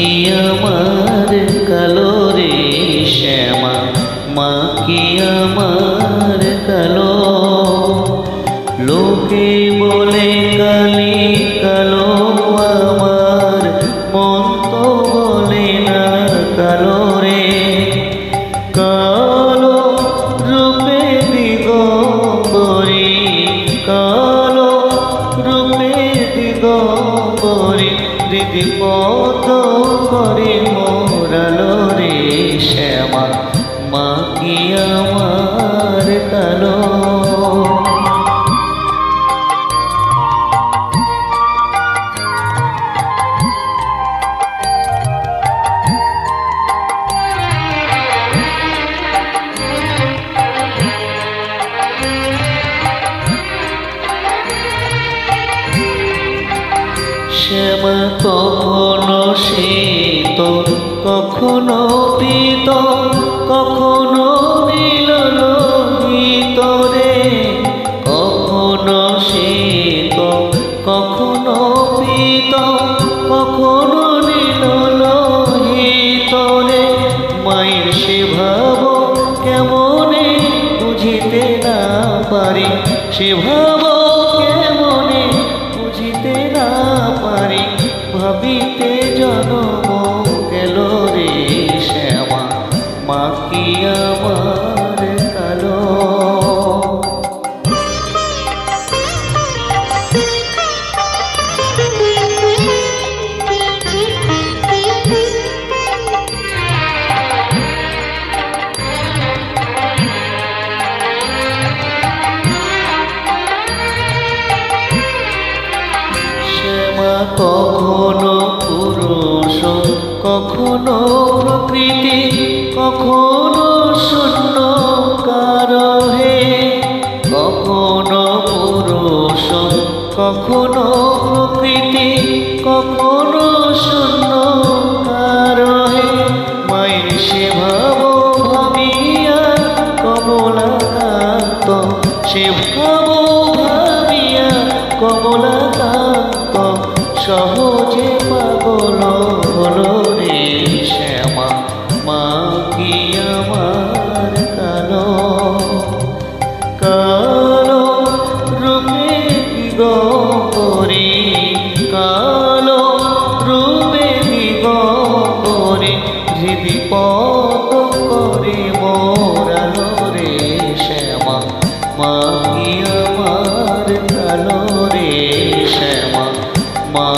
কি আমার কালো রে শ্যামা, মা কি আমার কালো। লোকে বলে কালি কালো, আমার মন তো বলে না কালো রে। কালো রূপে দিগম্বরী, কালো রূপে দিগম্বরী, দিদি পদ করে মোরালো রে শ্যামা, মা কি আমার কালো। শ্যামা কখনো শীত, কখনো পীত, কখনো নীল লোহিত রে। কখনো শীত, কখনো পীত, কখনো নীল লোহিত রে। মায়ের সে ভাব কেমনে বুঝিতে না পারি, সে ভাব কেমনে বুঝিতে না পারি। ভাবিতে জন্ম গেল রে শ্যামা, মা কি আমার কালো। কখনো পুরুষ, কখনো প্রকৃতি, কখনো শূন্য কারো হে। কখনো পুরুষ, কখনো প্রকৃতি, কখনো শূন্য কারো হে। মায়ের সে ভাব ভাবিয়া কমলাকান্ত, সে ভাব ভাবিয়া কমলাকান্ত, সহজে পাগল হলো রে শ্যামা, মা কি আমার কালো। কালো রূপে দিগম্বরী, কালো রূপে দিগম্বরী, হৃদি পদ করে মোরালো রে শ্যামা, মা কি আমার কালো রে শ্যামা, মা।